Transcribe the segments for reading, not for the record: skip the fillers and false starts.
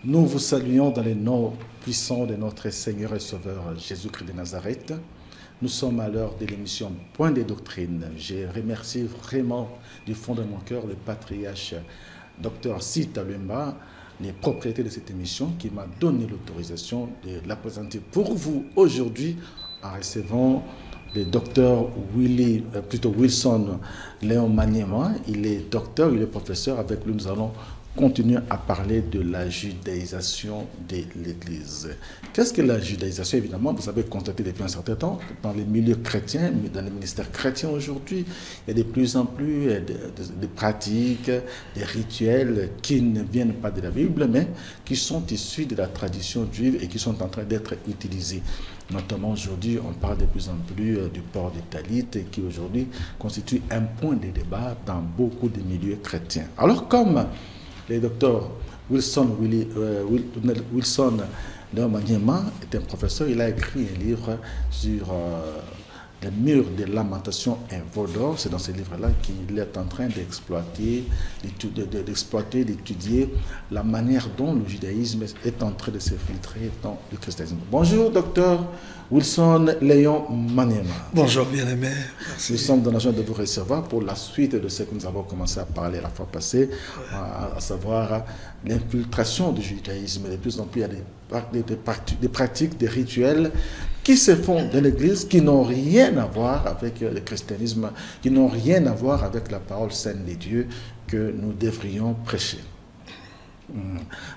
Nous vous saluons dans les noms puissants de notre Seigneur et Sauveur Jésus-Christ de Nazareth. Nous sommes à l'heure de l'émission Point de doctrine. Je remercie vraiment du fond de mon cœur le patriarche Dr Sita Lumba, les propriétaires de cette émission, qui m'a donné l'autorisation de la présenter pour vous aujourd'hui en recevant le docteur Wilson Léon Maniema. Il est docteur, il est professeur. Avec lui, nous allons continuer à parler de la judaïsation de l'Église. Qu'est-ce que la judaïsation? Évidemment, vous avez constaté depuis un certain temps, dans les milieux chrétiens, dans les ministères chrétiens aujourd'hui, il y a de plus en plus de pratiques, des rituels qui ne viennent pas de la Bible, mais qui sont issus de la tradition juive et qui sont en train d'être utilisés. Notamment aujourd'hui, on parle de plus en plus du port des talit, qui aujourd'hui constitue un point de débat dans beaucoup de milieux chrétiens. Alors comme le docteur Wilson Léon Maniema est un professeur, il a écrit un livre sur les murs de lamentation et Vaudor. C'est dans ce livre-là qu'il est en train d'exploiter, d'étudier la manière dont le judaïsme est en train de s'infiltrer dans le christianisme. Bonjour, docteur Wilson Léon Maniema. Bonjour, bien-aimé. Merci. Nous sommes dans la joie de vous recevoir pour la suite de ce que nous avons commencé à parler la fois passée, à savoir l'infiltration du judaïsme. De plus en plus, il y a des pratiques, des rituels qui se font dans l'Église, qui n'ont rien à voir avec le christianisme, qui n'ont rien à voir avec la parole sainte de Dieu que nous devrions prêcher.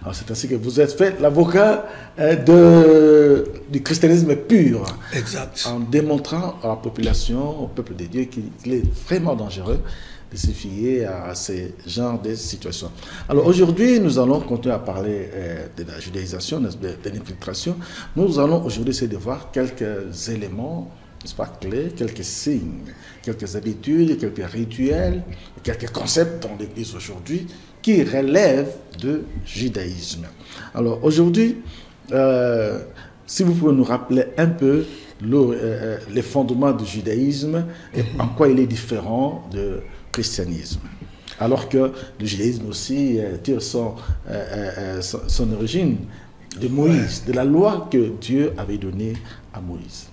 Alors c'est ainsi que vous êtes fait l'avocat du christianisme pur. Exact. En démontrant à la population, au peuple de Dieu, qu'il est vraiment dangereux de se fier à ces genres de situations. Alors aujourd'hui, nous allons continuer à parler de la judaïsation, de l'infiltration. Nous allons aujourd'hui essayer de voir quelques éléments, n'est-ce pas, clés, quelques signes, quelques habitudes, quelques rituels, quelques concepts dans l'Église aujourd'hui qui relèvent de judaïsme. Alors aujourd'hui, si vous pouvez nous rappeler un peu les fondements du judaïsme et en quoi il est différent de christianisme. Alors que le judaïsme aussi tire son origine de Moïse, de la loi que Dieu avait donnée à Moïse.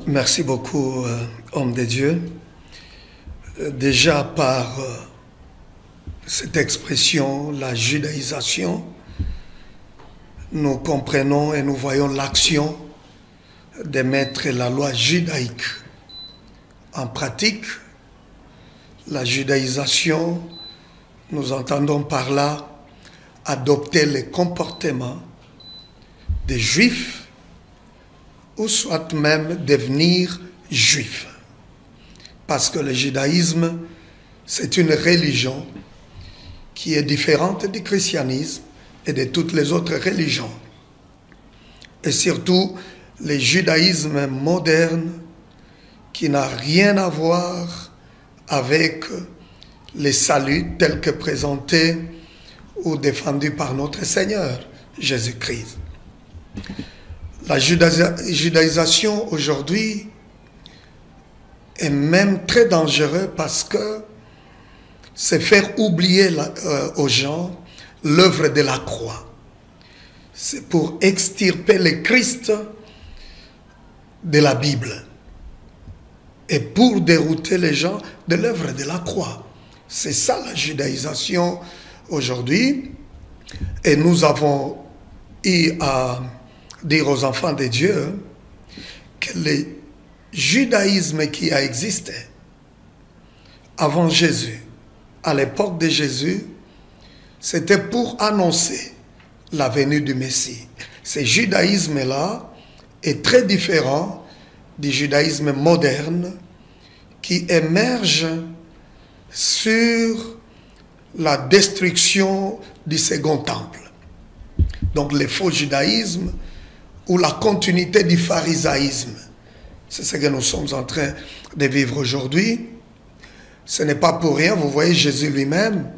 Merci beaucoup, homme de Dieu. Déjà par cette expression, la judaïsation, nous comprenons et nous voyons l'action de mettre la loi judaïque en pratique. La judaïsation, nous entendons par là adopter les comportements des juifs ou soit même devenir juif. Parce que le judaïsme, c'est une religion qui est différente du christianisme et de toutes les autres religions. Et surtout, le judaïsme moderne qui n'a rien à voir avec les saluts tels que présentés ou défendus par notre Seigneur Jésus-Christ. La judaïsation aujourd'hui est même très dangereuse parce que c'est faire oublier aux gens l'œuvre de la croix. C'est pour extirper le Christ de la Bible et pour dérouter les gens de l'œuvre de la croix. C'est ça la judaïsation aujourd'hui. Et nous avons eu à dire aux enfants de Dieu que le judaïsme qui a existé avant Jésus, à l'époque de Jésus, c'était pour annoncer la venue du Messie. Ce judaïsme-là est très différent du judaïsme moderne qui émerge sur la destruction du second temple. Donc le faux judaïsme ou la continuité du pharisaïsme. C'est ce que nous sommes en train de vivre aujourd'hui. Ce n'est pas pour rien, vous voyez, Jésus lui-même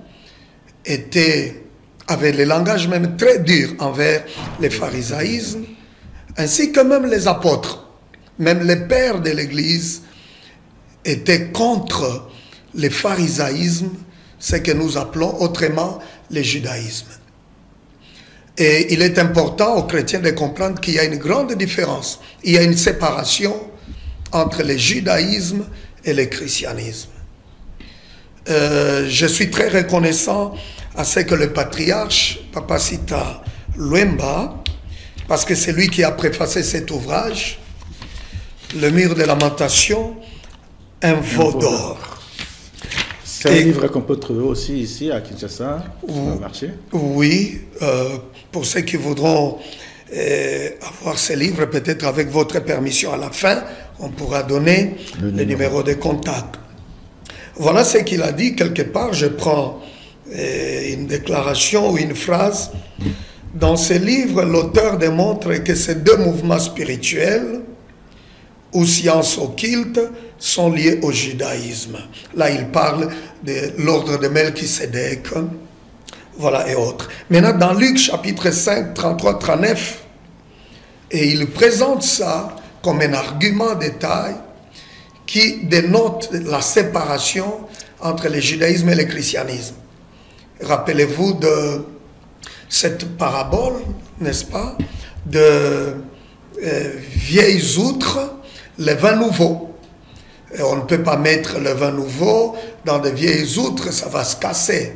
avait le langage même très dur envers les pharisaïsmes, ainsi que même les apôtres. Même les pères de l'Église étaient contre le pharisaïsme, ce que nous appelons autrement le judaïsme. Et il est important aux chrétiens de comprendre qu'il y a une grande différence. Il y a une séparation entre le judaïsme et le christianisme. Je suis très reconnaissant à ce que le patriarche, Papa Sita Luemba, parce que c'est lui qui a préfacé cet ouvrage, Le mur de lamentation, un veau d'or. C'est un livre qu'on peut trouver aussi ici à Kinshasa, sur le marché. Oui, pour ceux qui voudront avoir ces livres, peut-être avec votre permission à la fin, on pourra donner le numéro de contact. Voilà ce qu'il a dit quelque part. Je prends une déclaration ou une phrase. Dans ce livre, l'auteur démontre que ces deux mouvements spirituels ou sciences occultes sont liés au judaïsme. Là, il parle de l'ordre de Melchisédek, voilà, et autres. Maintenant, dans Luc chapitre 5, 33-39, et il présente ça comme un argument de taille qui dénote la séparation entre le judaïsme et le christianisme. Rappelez-vous de cette parabole, n'est-ce pas, de vieilles outres, le vin nouveau. Et on ne peut pas mettre le vin nouveau dans de vieilles outres, ça va se casser.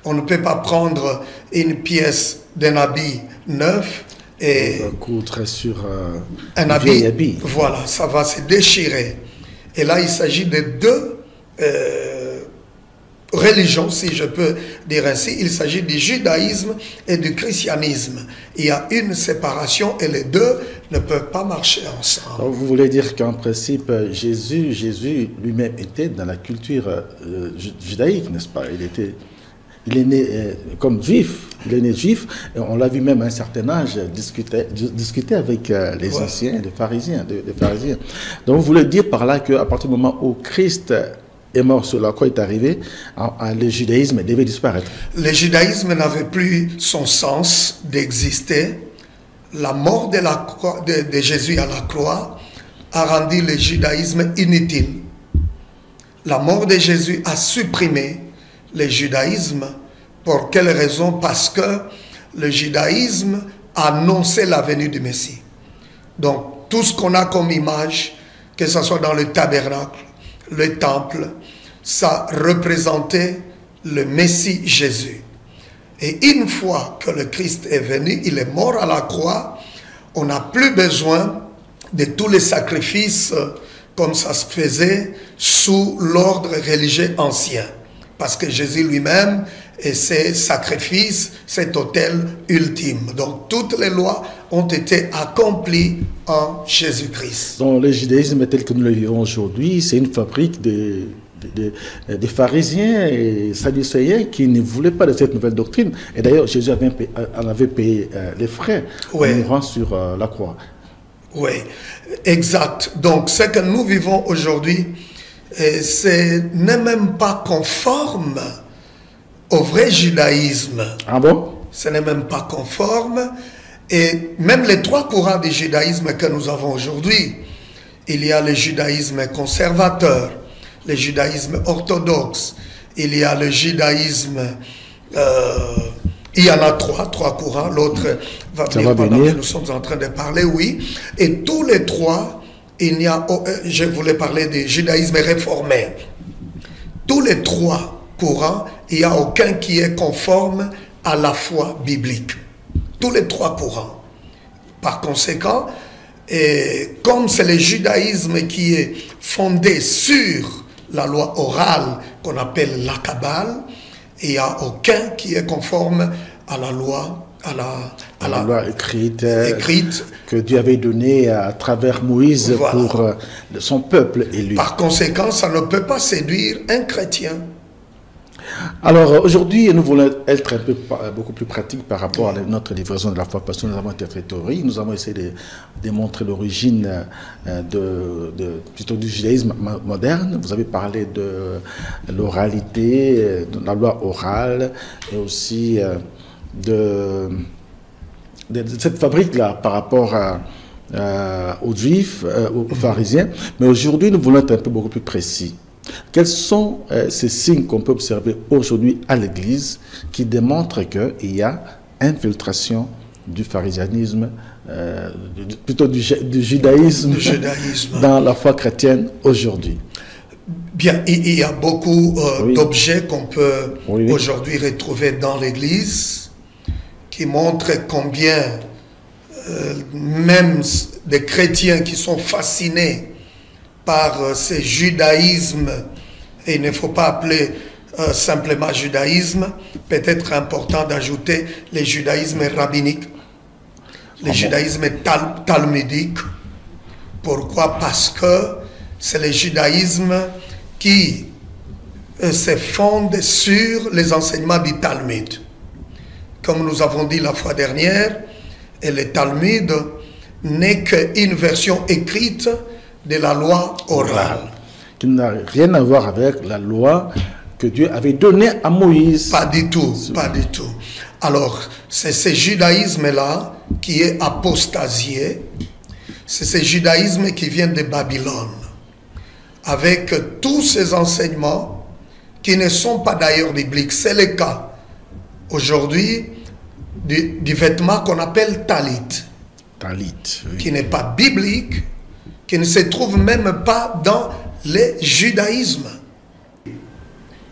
On ne peut pas prendre une pièce d'un habit neuf et coudre sur un habit. Voilà, ça va se déchirer. Et là, il s'agit de deux religions, si je peux dire ainsi. Il s'agit du judaïsme et du christianisme. Il y a une séparation et les deux ne peuvent pas marcher ensemble. Alors, vous voulez dire qu'en principe, Jésus lui-même était dans la culture judaïque, n'est-ce pas? Il est né comme juif, il est né juif, et on l'a vu même à un certain âge discuter avec les anciens, les pharisiens, Donc vous voulez dire par là qu'à partir du moment où Christ est mort sur la croix, est arrivé, le judaïsme devait disparaître. Le judaïsme n'avait plus son sens d'exister. La mort de Jésus à la croix a rendu le judaïsme inutile. La mort de Jésus a supprimé le judaïsme. Pour quelle raison? Parce que le judaïsme annonçait la venue du Messie. Donc, tout ce qu'on a comme image, que ce soit dans le tabernacle, le temple, ça représentait le Messie Jésus. Et une fois que le Christ est venu, il est mort à la croix, on n'a plus besoin de tous les sacrifices comme ça se faisait sous l'ordre religieux ancien. Parce que Jésus lui-même et ses sacrifices, cet autel ultime. Donc toutes les lois ont été accomplies en Jésus-Christ. Donc le judaïsme tel que nous le vivons aujourd'hui, c'est une fabrique des pharisiens et sadducéens qui ne voulaient pas de cette nouvelle doctrine. Et d'ailleurs, Jésus en avait payé les frais en mourant sur la croix. Oui, exact. Donc ce que nous vivons aujourd'hui, ce n'est même pas conforme au vrai judaïsme. Ah bon? Ce n'est même pas conforme. Et même les trois courants du judaïsme que nous avons aujourd'hui, il y a le judaïsme conservateur, le judaïsme orthodoxe, il y a le judaïsme... il y en a trois courants, l'autre va venir pendant que nous sommes en train de parler, oui. Et tous les trois, il y a... je voulais parler du judaïsme réformé. Tous les trois courants, il n'y a aucun qui est conforme à la foi biblique. Tous les trois courants. Par conséquent, comme c'est le judaïsme qui est fondé sur la loi orale qu'on appelle la Kabbale, il n'y a aucun qui est conforme à la loi, à la loi écrite que Dieu avait donnée à travers Moïse, voilà, pour son peuple élu. Par conséquent, ça ne peut pas séduire un chrétien. Alors aujourd'hui, nous voulons être beaucoup plus pratiques par rapport à notre livraison de la foi, parce que nous avons interprété théorie, nous avons essayé de démontrer l'origine plutôt du judaïsme moderne. Vous avez parlé de l'oralité, de la loi orale, et aussi de cette fabrique-là par rapport aux juifs, aux pharisiens. Mais aujourd'hui, nous voulons être un peu beaucoup plus précis. Quels sont ces signes qu'on peut observer aujourd'hui à l'Église qui démontrent qu'il y a infiltration du pharisianisme, plutôt du judaïsme, dans la foi chrétienne aujourd'hui. Bien, il y a beaucoup d'objets qu'on peut aujourd'hui retrouver dans l'Église qui montrent combien même des chrétiens qui sont fascinés par ce judaïsme, et il ne faut pas appeler simplement judaïsme, peut-être important d'ajouter le judaïsme rabbinique, le judaïsme talmudique. Pourquoi? Parce que c'est le judaïsme qui se fonde sur les enseignements du Talmud. Comme nous avons dit la fois dernière, et le Talmud n'est qu'une version écrite de la loi orale. Qui n'a rien à voir avec la loi que Dieu avait donnée à Moïse. Pas du tout, pas du tout. Alors, c'est ce judaïsme-là qui est apostasié. C'est ce judaïsme qui vient de Babylone, avec tous ces enseignements qui ne sont pas d'ailleurs bibliques. C'est le cas aujourd'hui du vêtement qu'on appelle talit. Talit, oui. Qui n'est pas biblique, qui ne se trouve même pas dans le judaïsme.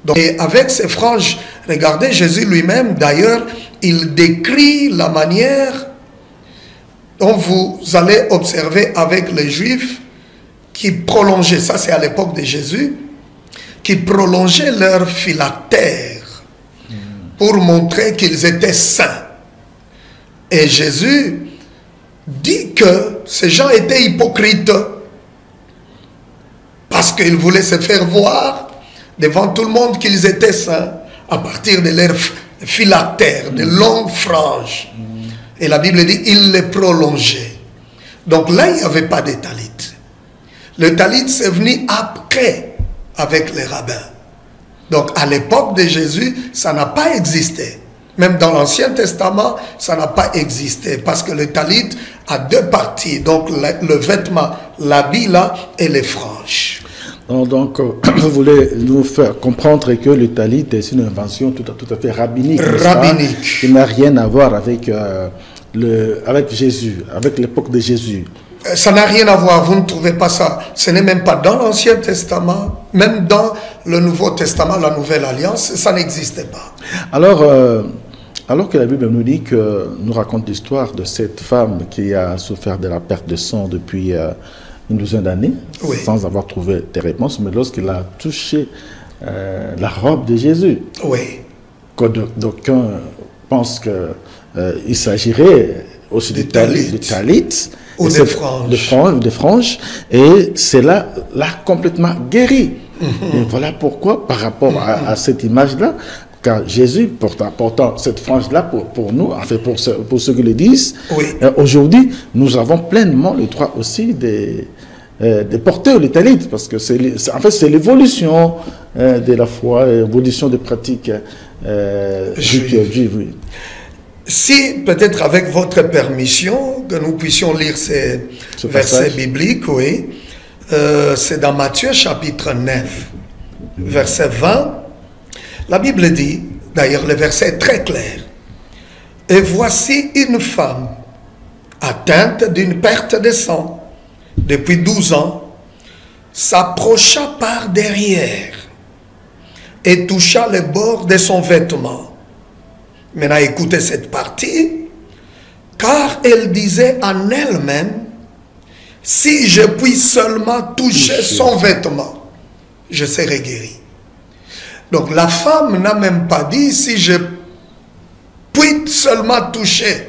Donc, et avec ces franges, regardez, Jésus lui-même, d'ailleurs, il décrit la manière dont vous allez observer avec les Juifs qui prolongeaient, ça c'est à l'époque de Jésus, qui prolongeaient leur phylactère pour montrer qu'ils étaient saints. Et Jésus dit que ces gens étaient hypocrites parce qu'ils voulaient se faire voir devant tout le monde qu'ils étaient saints à partir de leur phylactère, de longues franges. Et la Bible dit il les prolongeait. Donc là, il n'y avait pas de talit. Le talit, c'est venu après avec les rabbins. Donc à l'époque de Jésus, ça n'a pas existé. Même dans l'Ancien Testament, ça n'a pas existé. Parce que le talit a deux parties. Donc le vêtement, l'habit là et les franges. Donc, vous voulez nous faire comprendre que le talit est une invention tout à fait rabbinique. Rabbinique. Qui n'a rien à voir avec, avec Jésus, avec l'époque de Jésus. Ça n'a rien à voir, vous ne trouvez pas ça. Ce n'est même pas dans l'Ancien Testament, même dans le Nouveau Testament, la Nouvelle Alliance, ça n'existait pas. Alors que la Bible nous dit que, nous raconte l'histoire de cette femme qui a souffert de la perte de sang depuis une douzaine d'années, oui, sans avoir trouvé des réponses, mais lorsqu'il a touché la robe de Jésus, oui, d'aucuns pensent qu'il s'agirait aussi du talit, ou des franges. Des franges, et c'est là complètement guéri. Et voilà pourquoi, par rapport à cette image-là, car Jésus, portant cette frange-là pour nous, enfin pour ceux qui le disent, oui, aujourd'hui, nous avons pleinement le droit aussi de porter le talit, parce que en fait, c'est l'évolution de la foi, l'évolution des pratiques juives. Oui. Si, peut-être avec votre permission, que nous puissions lire ces versets bibliques, oui, c'est dans Matthieu chapitre 9, verset 20, la Bible dit, d'ailleurs le verset est très clair, « Et voici une femme atteinte d'une perte de sang depuis 12 ans, s'approcha par derrière et toucha le bord de son vêtement. » Maintenant, écoutez cette partie, car elle disait en elle-même, si je puis seulement toucher son vêtement, je serai guéri. Donc la femme n'a même pas dit, si je puis seulement toucher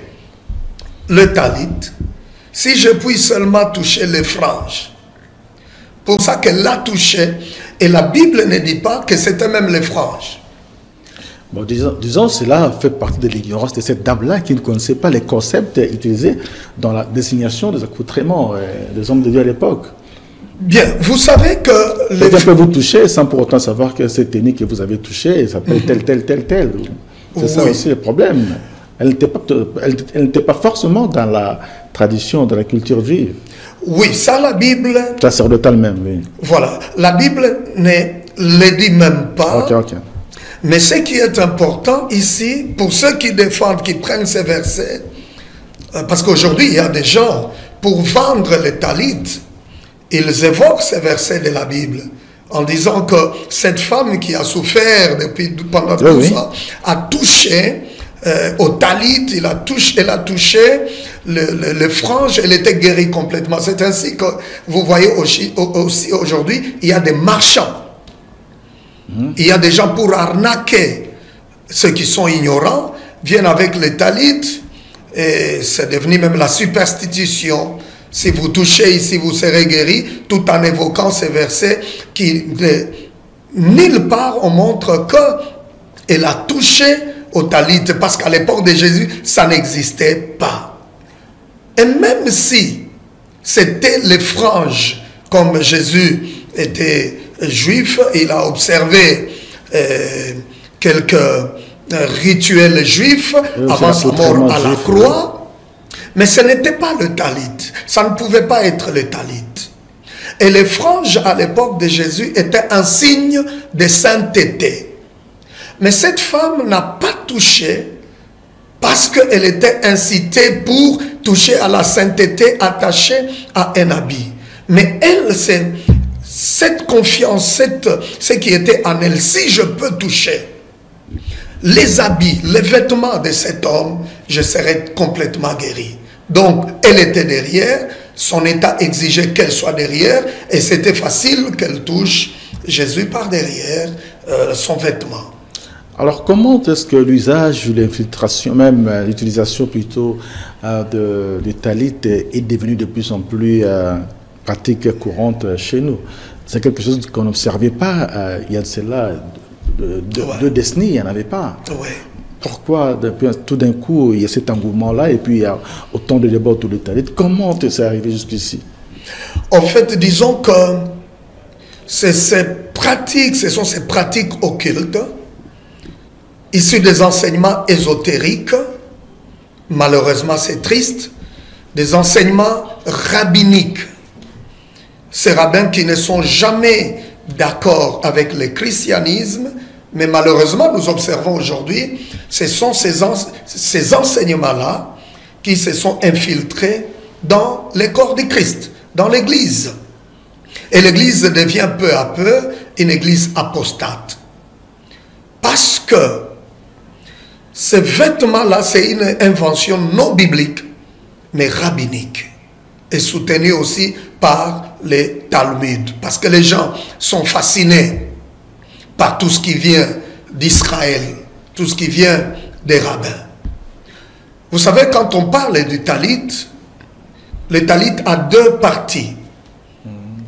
le talit, si je puis seulement toucher les franges. Pour ça qu'elle l'a touché, et la Bible ne dit pas que c'était même les franges. Bon, disons, cela fait partie de l'ignorance de cette dame-là qui ne connaissait pas les concepts utilisés dans la désignation des accoutrements des hommes de Dieu à l'époque. Bien, vous savez que... Quelqu'un peut vous toucher sans pour autant savoir que cette technique que vous avez touchée s'appelle tel. C'est ça aussi le problème. Elle n'était pas forcément dans la tradition, dans la culture juive. Oui, ça la Bible... Sacerdotale même, oui. Voilà, la Bible ne le dit même pas. Ok. Mais ce qui est important ici, pour ceux qui défendent, qui prennent ces versets, parce qu'aujourd'hui, il y a des gens, pour vendre les talits, ils évoquent ces versets de la Bible, en disant que cette femme qui a souffert pendant tout ça, a touché au talit, elle a touché le frange, elle était guérie complètement. C'est ainsi que vous voyez aussi aujourd'hui, il y a des marchands. Il y a des gens pour arnaquer ceux qui sont ignorants, viennent avec les talits, et c'est devenu même la superstition. Si vous touchez ici, vous serez guéri, tout en évoquant ces versets qui, nulle part, on montre qu'elle a touché au talit, parce qu'à l'époque de Jésus, ça n'existait pas. Et même si c'était les franges, comme Jésus était juif, il a observé quelques rituels juifs avant sa mort à la croix, mais ce n'était pas le talit, ça ne pouvait pas être le talit. Et les franges à l'époque de Jésus étaient un signe de sainteté. Mais cette femme n'a pas touché parce qu'elle était incitée pour toucher à la sainteté attachée à un habit. Mais elle, c'est cette confiance, ce qui était en elle, si je peux toucher les habits, les vêtements de cet homme, je serai complètement guéri. Donc, elle était derrière, son état exigeait qu'elle soit derrière, et c'était facile qu'elle touche Jésus par derrière son vêtement. Alors, comment est-ce que l'usage, l'infiltration, même l'utilisation plutôt de talit est devenu de plus en plus pratique courante chez nous? C'est quelque chose qu'on n'observait pas il y a de cela deux décennies, il n'y en avait pas. Pourquoi tout d'un coup il y a cet engouement-là et puis il y a autant de débats autour de talit? Comment c'est arrivé jusqu'ici? En fait, disons que ce sont ces pratiques occultes issues des enseignements ésotériques, malheureusement c'est triste, des enseignements rabbiniques. Ces rabbins qui ne sont jamais d'accord avec le christianisme, mais malheureusement nous observons aujourd'hui, ce sont ces enseignements-là qui se sont infiltrés dans le corps de Christ, dans l'Église. Et l'Église devient peu à peu une Église apostate. Parce que ces vêtements-là, c'est une invention non biblique, mais rabbinique. Et soutenue aussi par les Talmuds. Parce que les gens sont fascinés par tout ce qui vient d'Israël, tout ce qui vient des rabbins. Vous savez, quand on parle du talit, le talit a deux parties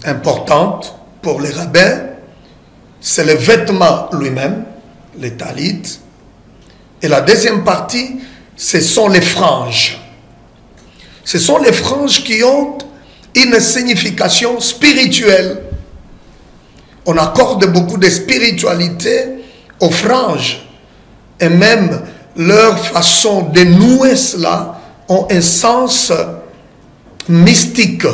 importantes pour les rabbins. C'est le vêtement lui-même, le talit. Et la deuxième partie, ce sont les franges. Ce sont les franges qui ont une signification spirituelle. On accorde beaucoup de spiritualité aux franges. Et même leur façon de nouer cela ont un sens mystique.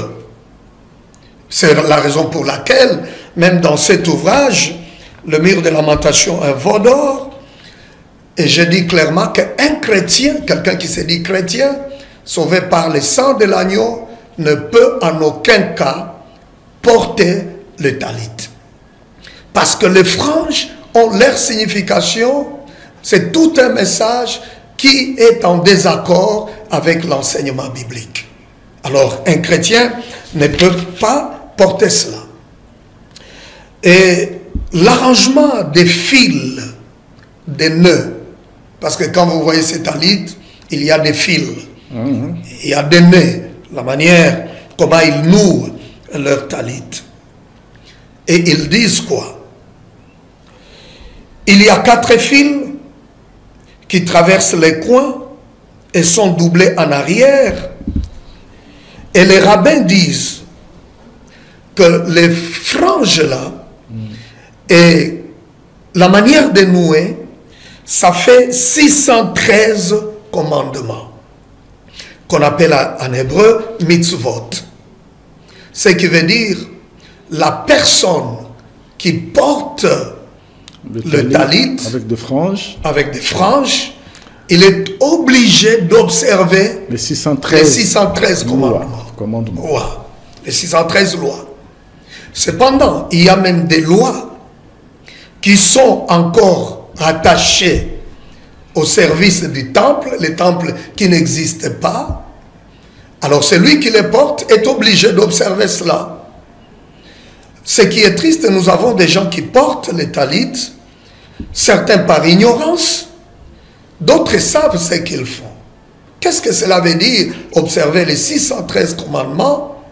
C'est la raison pour laquelle, même dans cet ouvrage, le mur de lamentation, un veau d'or, et je dis clairement qu'un chrétien, quelqu'un qui se dit chrétien, sauvé par le sang de l'agneau, ne peut en aucun cas porter le talit. Parce que les franges ont leur signification, c'est tout un message qui est en désaccord avec l'enseignement biblique. Alors, un chrétien ne peut pas porter cela. Et l'arrangement des fils, des nœuds, parce que quand vous voyez ces talits, il y a des fils, il y a des nœuds, la manière comment ils nouent leur talit. Et ils disent quoi? Il y a 4 fils qui traversent les coins et sont doublés en arrière. Et les rabbins disent que les franges là et la manière de nouer, ça fait 613 commandements qu'on appelle en hébreu mitzvot. Ce qui veut dire la personne qui porte le talit, avec des franges, il est obligé d'observer les 613 commandements. Les 613 lois. Cependant, il y a même des lois qui sont encore attachées au service du temple, les temples qui n'existent pas. Alors celui qui les porte est obligé d'observer cela. Ce qui est triste, nous avons des gens qui portent les talits, certains par ignorance, d'autres savent ce qu'ils font. Qu'est-ce que cela veut dire, observer les 613 commandements?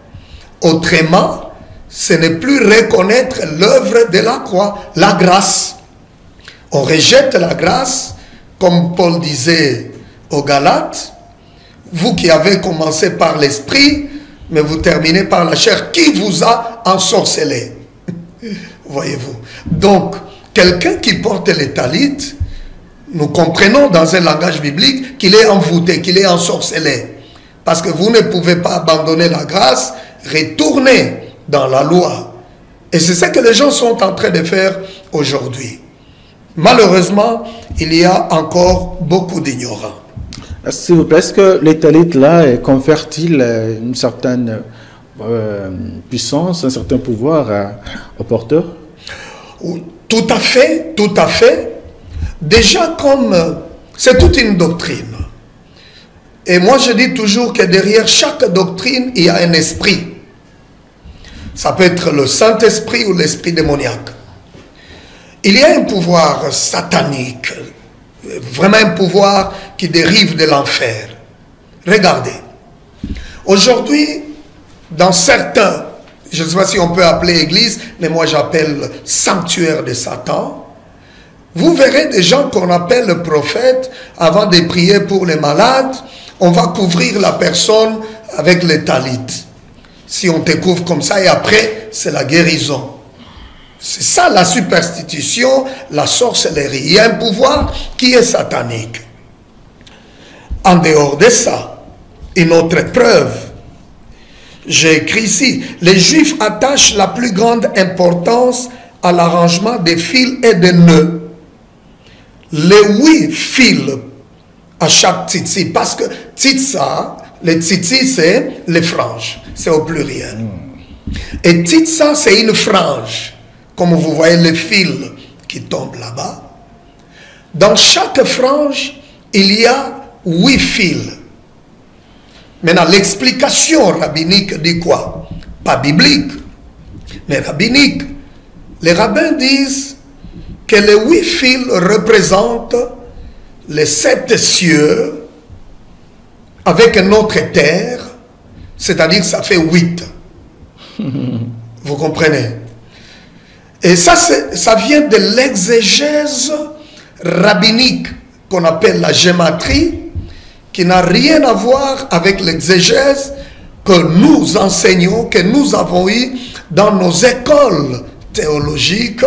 Autrement, ce n'est plus reconnaître l'œuvre de la croix, la grâce. On rejette la grâce, comme Paul disait aux Galates, vous qui avez commencé par l'esprit, mais vous terminez par la chair, qui vous a ensorcelé? Voyez-vous. Donc, quelqu'un qui porte les talits, nous comprenons dans un langage biblique qu'il est envoûté, qu'il est ensorcelé. Parce que vous ne pouvez pas abandonner la grâce, retourner dans la loi. Et c'est ce que les gens sont en train de faire aujourd'hui. Malheureusement, il y a encore beaucoup d'ignorants. S'il vous plaît, est-ce que les talits là confèrent-ils une certaine puissance, un certain pouvoir au porteur? Tout à fait, tout à fait. Déjà, comme c'est toute une doctrine. Et moi, je dis toujours que derrière chaque doctrine, il y a un esprit. Ça peut être le Saint-Esprit ou l'esprit démoniaque. Il y a un pouvoir satanique, vraiment un pouvoir qui dérive de l'enfer. Regardez. Aujourd'hui, dans certains, je ne sais pas si on peut appeler église, mais moi j'appelle sanctuaire de Satan, vous verrez des gens qu'on appelle le prophète, avant de prier pour les malades, on va couvrir la personne avec les talits. Si on te couvre comme ça, et après, c'est la guérison. C'est ça la superstition, la sorcellerie. Il y a un pouvoir qui est satanique. En dehors de ça, une autre preuve, j'ai écrit ici, les Juifs attachent la plus grande importance à l'arrangement des fils et des nœuds. Les 8 fils à chaque tzitzit, parce que tzitza, les tzitzit c'est les franges, c'est au pluriel. Et tzitza c'est une frange, comme vous voyez les fils qui tombent là-bas. Dans chaque frange, il y a 8 fils. Maintenant, l'explication rabbinique dit quoi? Pas biblique, mais rabbinique. Les rabbins disent que les 8 fils représentent les 7 cieux avec notre terre, c'est-à-dire ça fait 8. Vous comprenez? Et ça vient de l'exégèse rabbinique qu'on appelle la gématrie, qui n'a rien à voir avec l'exégèse que nous enseignons, que nous avons eu dans nos écoles théologiques,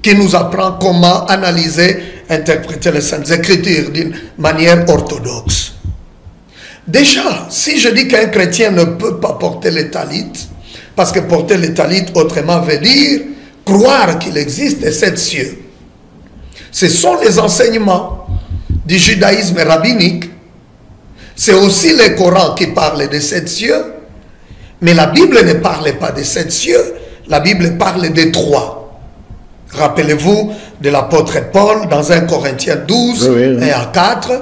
qui nous apprend comment analyser, interpréter les Saintes Écritures d'une manière orthodoxe. Déjà, si je dis qu'un chrétien ne peut pas porter les talits, parce que porter les talits autrement veut dire croire qu'il existe 7 cieux. Ce sont les enseignements du judaïsme rabbinique. C'est aussi le Coran qui parle de 7 cieux, mais la Bible ne parle pas de 7 cieux, la Bible parle de 3. Rappelez-vous de l'apôtre Paul dans 1 Corinthiens 12, 1 à 4.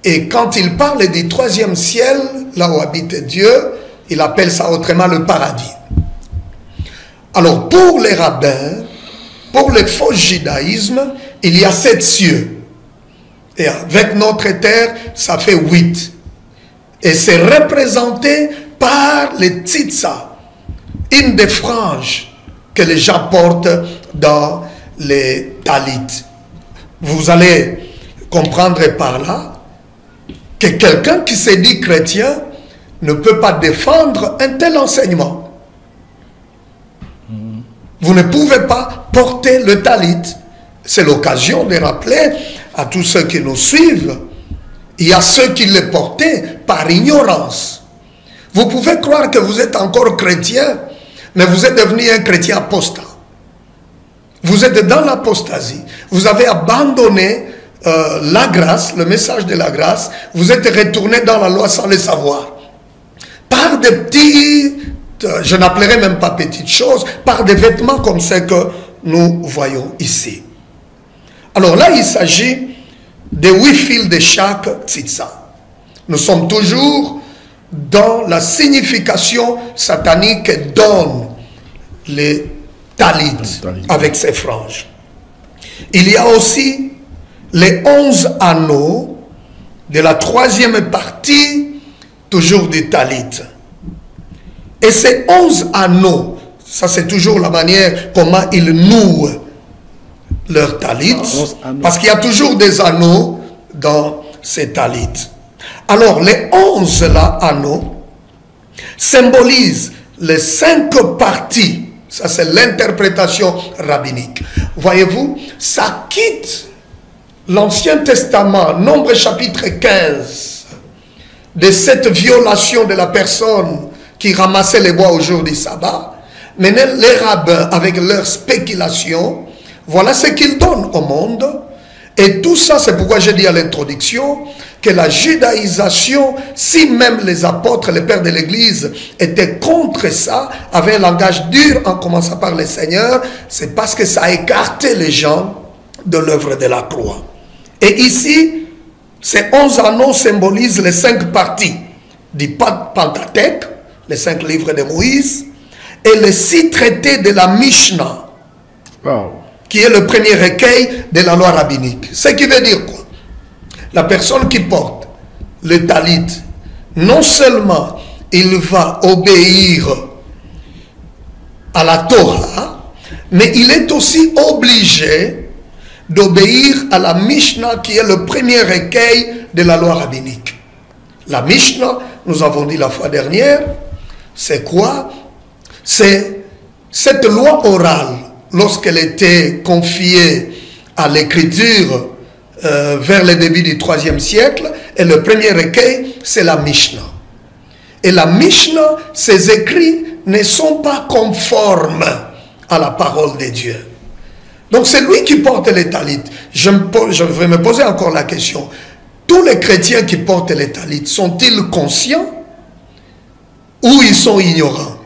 Et quand il parle du 3e ciel, là où habite Dieu, il appelle ça autrement le paradis. Alors pour les rabbins, pour le faux judaïsme, il y a 7 cieux. Et avec notre terre, ça fait 8. Et c'est représenté par les tzitza, une des franges que les gens portent dans les talits. Vous allez comprendre par là que quelqu'un qui se dit chrétien ne peut pas défendre un tel enseignement. Vous ne pouvez pas porter le talit. C'est l'occasion de rappeler à tous ceux qui nous suivent, il y a ceux qui le portaient par ignorance. Vous pouvez croire que vous êtes encore chrétien, mais vous êtes devenu un chrétien apostat. vous êtes dans l'apostasie, vous avez abandonné la grâce, le message de la grâce, vous êtes retourné dans la loi sans le savoir. Par des petits, je n'appellerai même pas petites choses, par des vêtements comme ceux que nous voyons ici. Alors là, il s'agit de 8 fils de chaque tzitza. Nous sommes toujours dans la signification satanique que donne les talit avec ses franges. Il y a aussi les 11 anneaux de la 3e partie, toujours du talit. Et ces 11 anneaux, ça c'est toujours la manière comment ils nouent leur talit, parce qu'il y a toujours des anneaux dans ces talits. Alors les 11 là, anneaux symbolisent les 5 parties. Ça c'est l'interprétation rabbinique. Voyez-vous, ça quitte l'Ancien Testament, Nombre chapitre 15, de cette violation de la personne qui ramassait les bois au jour du sabbat. Maintenant, les rabbins, avec leur spéculation, voilà ce qu'ils donnent au monde. Et tout ça, c'est pourquoi j'ai dit à l'introduction que la judaïsation, si même les apôtres, les pères de l'Église étaient contre ça, avaient un langage dur en commençant par le Seigneur, c'est parce que ça a écarté les gens de l'œuvre de la croix. Et ici, ces 11 anneaux symbolisent les 5 parties du Pentateuque, les 5 livres de Moïse, et les 6 traités de la Mishnah, qui est le premier recueil de la loi rabbinique. Ce qui veut dire quoi? La personne qui porte le talit, non seulement il va obéir à la Torah, mais il est aussi obligé d'obéir à la Mishnah, qui est le premier recueil de la loi rabbinique. La Mishnah, nous avons dit la fois dernière, c'est quoi? C'est cette loi orale, lorsqu'elle était confiée à l'écriture vers le début du 3e siècle, et le premier recueil, c'est la Mishnah. Et la Mishnah, ses écrits ne sont pas conformes à la parole de Dieu. Donc c'est lui qui porte les talits. Je vais me poser encore la question. Tous les chrétiens qui portent les talits, sont-ils conscients ou ils sont ignorants?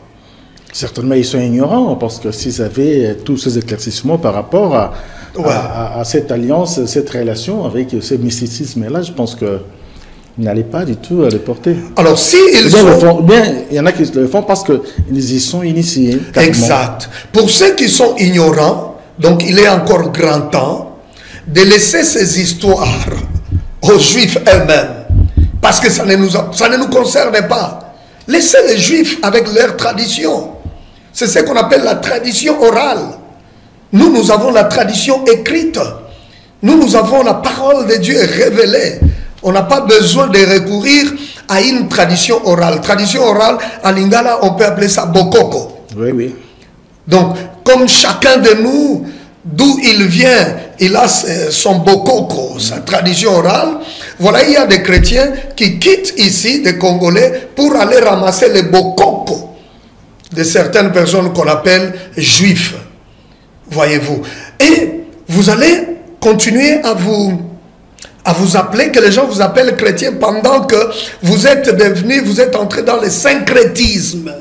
Certainement, ils sont ignorants, parce que s'ils avaient tous ces éclaircissements par rapport à cette alliance, cette relation avec ce mysticisme-là, je pense qu'ils n'allaient pas du tout à les porter. Alors, si ils sont... il y en a qui le font parce qu'ils y sont initiés. Exact. Pour ceux qui sont ignorants, donc il est encore grand temps de laisser ces histoires aux Juifs eux-mêmes, parce que ça ne nous concerne pas. Laissez les Juifs avec leur tradition. C'est ce qu'on appelle la tradition orale. Nous avons la tradition écrite. Nous avons la parole de Dieu révélée. On n'a pas besoin de recourir à une tradition orale. Tradition orale, en lingala, on peut appeler ça bokoko. Oui, oui. Donc, comme chacun de nous, d'où il vient, il a son bokoko, sa tradition orale. Voilà, il y a des chrétiens qui quittent ici, des Congolais, pour aller ramasser les bokoko de certaines personnes qu'on appelle juifs. Voyez-vous. Et vous allez continuer à vous appeler, que les gens vous appellent chrétiens, pendant que vous êtes entré dans le syncrétisme.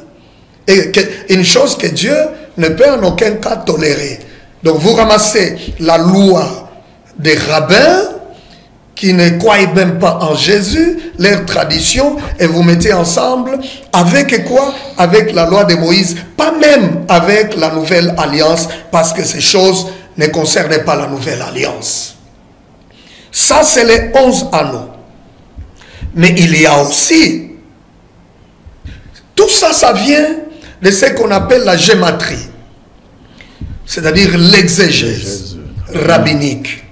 Et une chose que Dieu ne peut en aucun cas tolérer. Donc vous ramassez la loi des rabbins qui ne croient même pas en Jésus, leur tradition, et vous mettez ensemble avec quoi? Avec la loi de Moïse, pas même avec la nouvelle alliance, parce que ces choses ne concernent pas la nouvelle alliance. Ça, c'est les 11 anneaux. Mais il y a aussi, tout ça, ça vient de ce qu'on appelle la gématrie, c'est-à-dire l'exégèse rabbinique.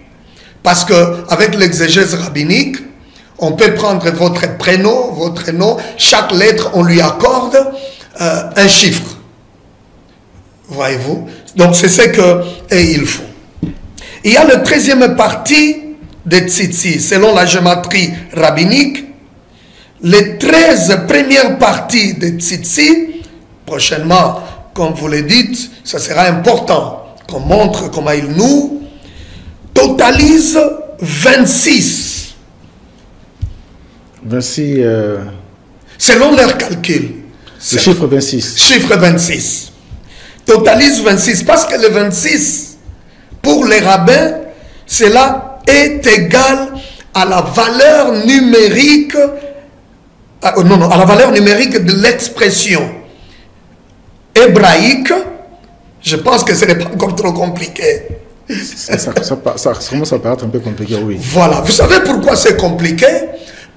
Parce qu'avec l'exégèse rabbinique, on peut prendre votre prénom, votre nom, chaque lettre, on lui accorde un chiffre. Voyez-vous? Donc c'est ce qu'ils font. Il y a la 13e partie des tzitzi, selon la gématrie rabbinique. Les 13 premières parties des tzitzi, prochainement, comme vous le dites, ça sera important qu'on montre comment il noue, totalise 26. 26. Selon leur calcul. Le chiffre 26. Chiffre 26. Totalise 26. Parce que le 26, pour les rabbins, cela est égal à la valeur numérique, à la valeur numérique de l'expression hébraïque. Je pense que ce n'est pas encore trop compliqué. Ça commence à paraître un peu compliqué, oui. Voilà. Vous savez pourquoi c'est compliqué?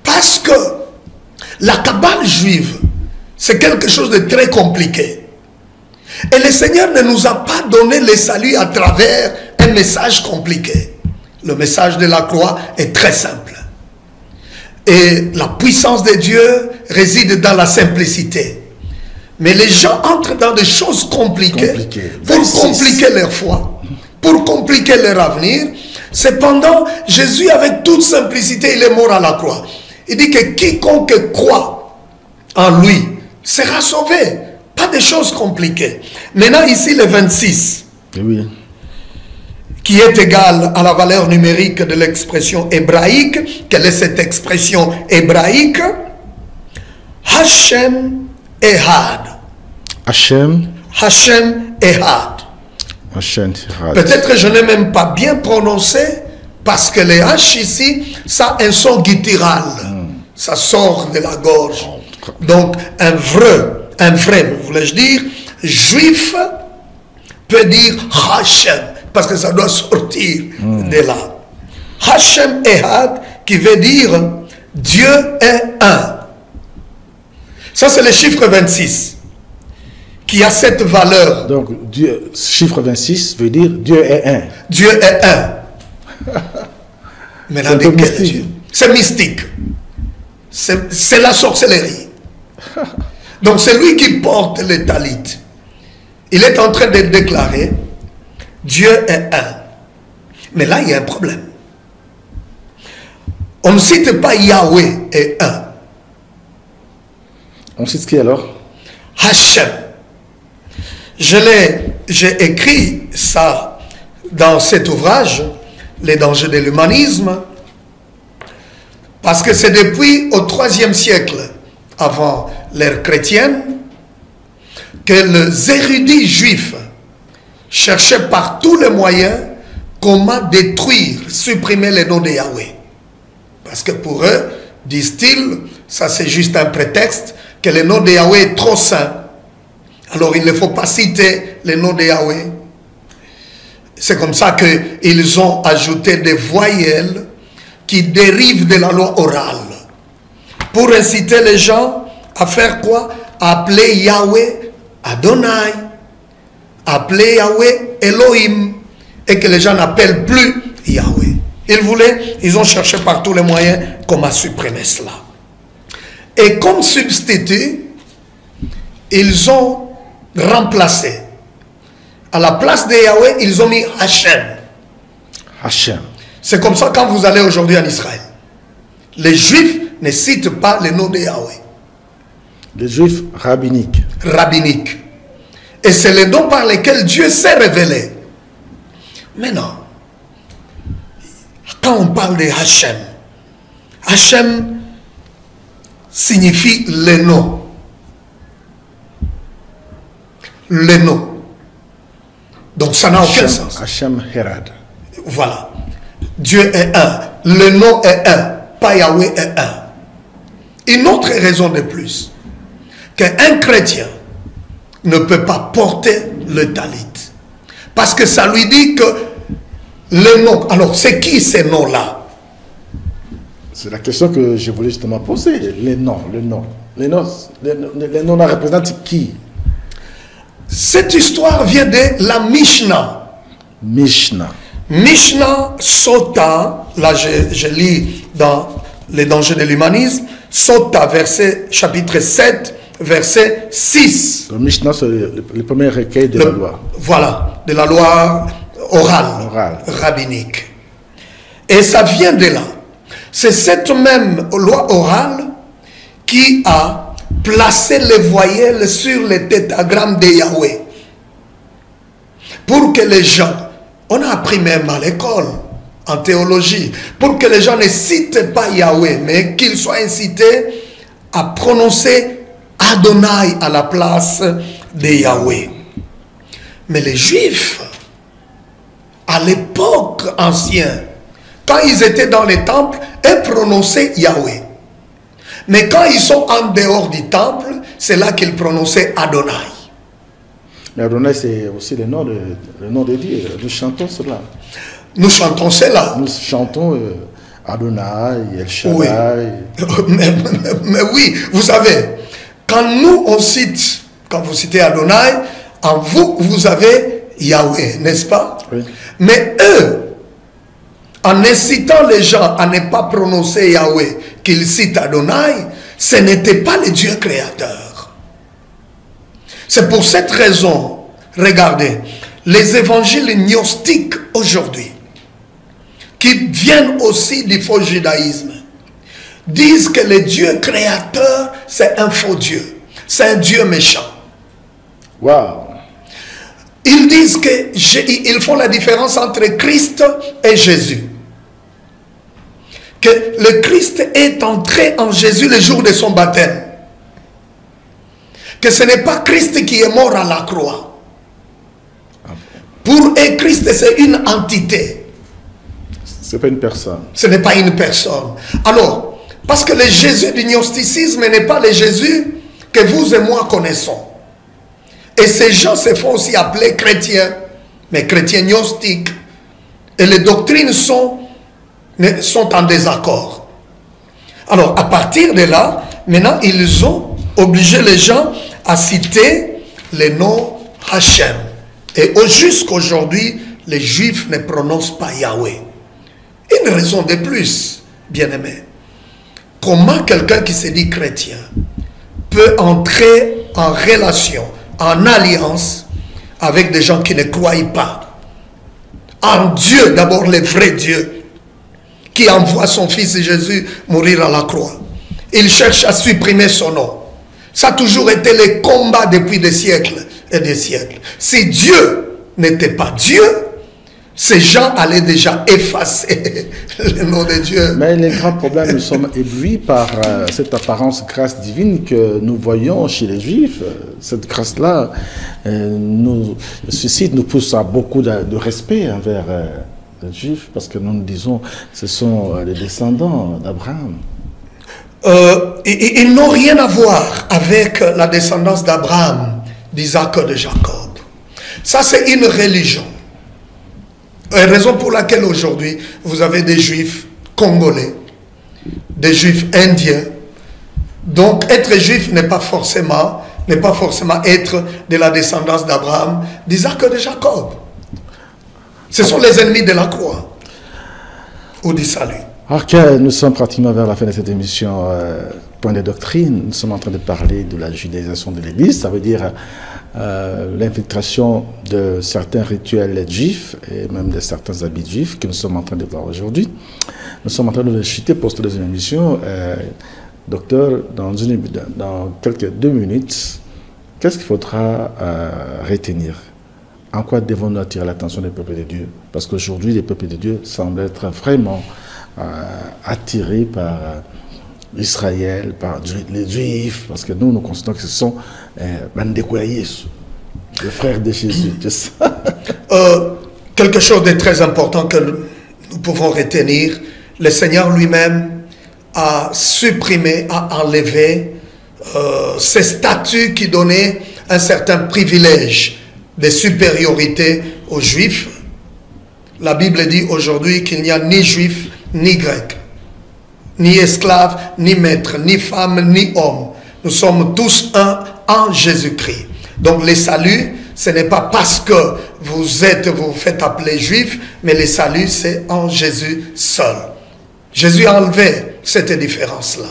Parce que la Kabbale juive, c'est quelque chose de très compliqué. Et le Seigneur ne nous a pas donné le salut à travers un message compliqué. Le message de la croix est très simple. Et la puissance de Dieu réside dans la simplicité. Mais les gens entrent dans des choses compliquées pour compliquer leur foi, pour compliquer leur avenir. Cependant, Jésus, avec toute simplicité, il est mort à la croix. Il dit que quiconque croit en lui sera sauvé. Pas de choses compliquées. Maintenant, ici, le 26, oui, qui est égal à la valeur numérique de l'expression hébraïque. Quelle est cette expression hébraïque? Hashem Ehad. Hashem. Hashem Ehad. Hashem Ehad. Peut-être que je n'ai même pas bien prononcé, parce que les H ici, ça a un son guttural. Ça sort de la gorge. Donc, un vrai, voulais-je dire, juif peut dire Hashem, parce que ça doit sortir de là. Hashem Ehad, qui veut dire Dieu est un. Ça, c'est le chiffre 26, qui a cette valeur. Donc, Dieu, chiffre 26 veut dire Dieu est un. Dieu est un. Maintenant, c'est mystique. C'est la sorcellerie. Donc, c'est lui qui porte le talit. Il est en train de déclarer Dieu est un. Mais là, il y a un problème. On ne cite pas Yahweh est un. On cite qui alors? Hashem. J'ai écrit ça dans cet ouvrage, Les dangers de l'humanisme, parce que c'est depuis au IIIe siècle, avant l'ère chrétienne, que les érudits juifs cherchaient par tous les moyens comment détruire, supprimer le nom de Yahweh. Parce que pour eux, disent-ils, ça c'est juste un prétexte, que le nom de Yahweh est trop saint. Alors il ne faut pas citer le nom de Yahweh. C'est comme ça qu'ils ont ajouté des voyelles qui dérivent de la loi orale. Pour inciter les gens à faire quoi? À appeler Yahweh Adonai, appeler Yahweh Elohim, et que les gens n'appellent plus Yahweh. Ils ont cherché par tous les moyens comment supprimer cela. Et comme substitut, ils ont remplacé. À la place de Yahweh, ils ont mis Hashem. Hashem. C'est comme ça quand vous allez aujourd'hui en Israël. Les Juifs ne citent pas le nom de Yahweh. Les Juifs rabbiniques. Rabbiniques. Et c'est le nom par lequel Dieu s'est révélé. Maintenant, quand on parle de Hashem, Hashem signifie le nom. Le nom. Donc ça n'a aucun sens. Hashem Herad. Voilà. Dieu est un. Le nom est un. Pas Yahweh est un. Une autre raison de plus, qu'un chrétien ne peut pas porter le talit. Parce que ça lui dit que le nom. Alors, c'est qui ces noms-là? C'est la question que je voulais justement poser. Les noms. Les noms représentent qui? Cette histoire vient de la Mishnah. Mishnah Sota, là je lis dans Les dangers de l'humanisme, Sota, chapitre 7, verset 6. Le Mishnah, c'est le premier recueil de la loi. Voilà, de la loi orale, rabbinique. Et ça vient de là. C'est cette même loi orale qui a placé les voyelles sur les tétragrammes de Yahweh. pour que les gens, on a appris même à l'école, en théologie, pour que les gens ne citent pas Yahweh, mais qu'ils soient incités à prononcer Adonai à la place de Yahweh. Mais les Juifs, à l'époque ancienne, quand ils étaient dans les temples, ils prononçaient Yahweh. Mais quand ils sont en dehors du temple, c'est là qu'ils prononçaient Adonai. Mais Adonai, c'est aussi le nom de Dieu. Nous chantons cela. Nous chantons cela. Nous chantons Adonai, El Shaddai. Oui. Mais oui, vous savez, quand nous on cite, quand vous citez Adonai, en vous, vous avez Yahweh, n'est-ce pas? Oui. Mais eux, en incitant les gens à ne pas prononcer Yahweh, qu'ils citent Adonai, ce n'était pas le Dieu créateur. C'est pour cette raison, regardez, les évangiles gnostiques aujourd'hui, qui viennent aussi du faux judaïsme, disent que le Dieu créateur, c'est un faux Dieu. C'est un Dieu méchant. Waouh! Ils disent qu'ils font la différence entre Christ et Jésus. Que le Christ est entré en Jésus le jour de son baptême. Que ce n'est pas Christ qui est mort à la croix. Pour eux, Christ, c'est une entité. Ce n'est pas une personne. Ce n'est pas une personne. Alors, parce que le Jésus du gnosticisme n'est pas le Jésus que vous et moi connaissons. Et ces gens se font aussi appeler chrétiens, mais chrétiens gnostiques. Et les doctrines sont en désaccord. Alors, à partir de là, maintenant, ils ont obligé les gens à citer le nom Hachem. Et jusqu'aujourd'hui, les Juifs ne prononcent pas Yahweh. Une raison de plus, bien-aimé. Comment quelqu'un qui se dit chrétien peut entrer en relation, en alliance avec des gens qui ne croient pas en Dieu, d'abord le vrai Dieu, qui envoie son fils Jésus mourir à la croix. Il cherche à supprimer son nom. Ça a toujours été le combat depuis des siècles et des siècles. Si Dieu n'était pas Dieu, ces gens allaient déjà effacer le nom de Dieu. Mais les grands problèmes, nous sommes éblouis par cette apparence grâce divine que nous voyons chez les Juifs. Cette grâce-là nous suscite, nous pousse à beaucoup de respect envers les Juifs, parce que nous disons que ce sont les descendants d'Abraham. Ils n'ont rien à voir avec la descendance d'Abraham, d'Isaac et de Jacob. Ça, c'est une religion. Raison pour laquelle aujourd'hui, vous avez des Juifs congolais, des Juifs indiens. Donc, être Juif n'est pas forcément être de la descendance d'Abraham, d'Isaac et de Jacob. Ce sont les ennemis de la croix ou du salut. Ok, nous sommes pratiquement vers la fin de cette émission Point de doctrine. Nous sommes en train de parler de la judaïsation de l'Église. Ça veut dire l'infiltration de certains rituels juifs et même de certains habits juifs que nous sommes en train de voir aujourd'hui. Nous sommes en train de le chuter pour cette deuxième émission. Docteur, dans quelques 2 minutes, qu'est-ce qu'il faudra retenir? En quoi devons-nous attirer l'attention des peuples de Dieu? Parce qu'aujourd'hui, les peuples de Dieu semblent être vraiment attirés par Israël, par les Juifs, parce que nous considérons que ce sont les frères de Jésus. Quelque chose de très important que nous pouvons retenir, le Seigneur lui-même a supprimé, a enlevé ces statuts qui donnaient un certain privilège de supériorité aux Juifs. La Bible dit aujourd'hui qu'il n'y a ni Juif, ni Grec, ni esclave, ni maître, ni femme, ni homme. Nous sommes tous un en Jésus-Christ. Donc le salut, ce n'est pas parce que vous faites appeler juif, mais le salut, c'est en Jésus seul. Jésus a enlevé cette différence-là.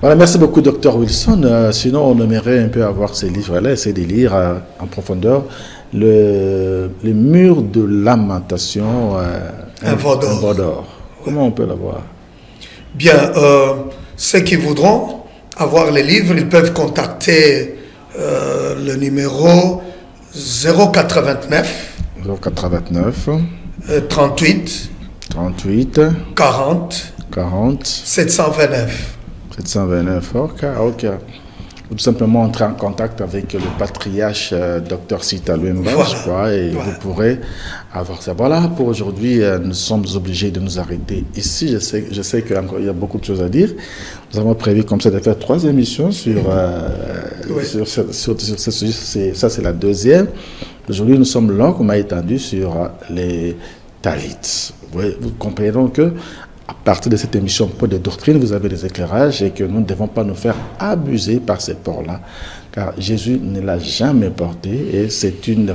Voilà, merci beaucoup, Dr Wilson. Sinon, on aimerait un peu avoir ces livres-là, essayer de lire en profondeur le mur de lamentation, un veau d'or. Comment on peut l'avoir? Bien, ceux qui voudront avoir les livres, ils peuvent contacter le numéro 089 089 38 38 40 40 729. 729. Ok. Tout simplement entrer en contact avec le patriarche Dr Sita Luemba, Voilà. je crois, et Voilà. vous pourrez avoir ça. Voilà, pour aujourd'hui, nous sommes obligés de nous arrêter ici. Je sais qu'il y a beaucoup de choses à dire. Nous avons prévu comme ça de faire 3 émissions sur, Oui. sur ce sujet. Ça, c'est la deuxième. Aujourd'hui, nous sommes longuement étendus sur les Talits. Vous comprenez donc que à partir de cette émission Point de doctrine, vous avez des éclairages et que nous ne devons pas nous faire abuser par ces ports-là, car Jésus ne l'a jamais porté et c'est une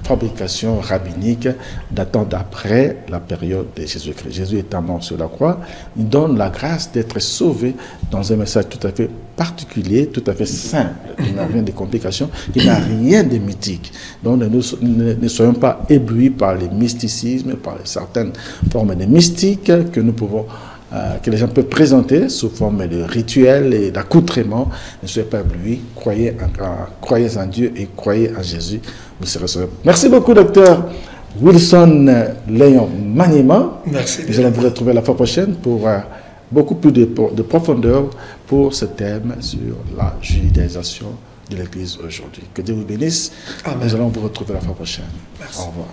fabrication rabbinique datant d'après la période de Jésus-Christ. Jésus étant mort sur la croix, il donne la grâce d'être sauvé dans un message tout à fait particulier, tout à fait simple, qui n'a rien de complications, qui n'a rien de mythique. Donc ne soyons pas éblouis par les mysticismes, par certaines formes de mystique que nous pouvons que les gens peuvent présenter sous forme de rituels et d'accoutrements. Ne soyez pas éblouis, croyez en Dieu et croyez en Jésus, vous serez sauvés. Merci beaucoup, docteur Wilson Léon Maniema. Merci. Nous allons vous retrouver la fois prochaine pour beaucoup plus de profondeur pour ce thème sur la judaïsation de l'Église aujourd'hui. Que Dieu vous bénisse. Amen. Nous allons vous retrouver la fois prochaine. Merci. Au revoir.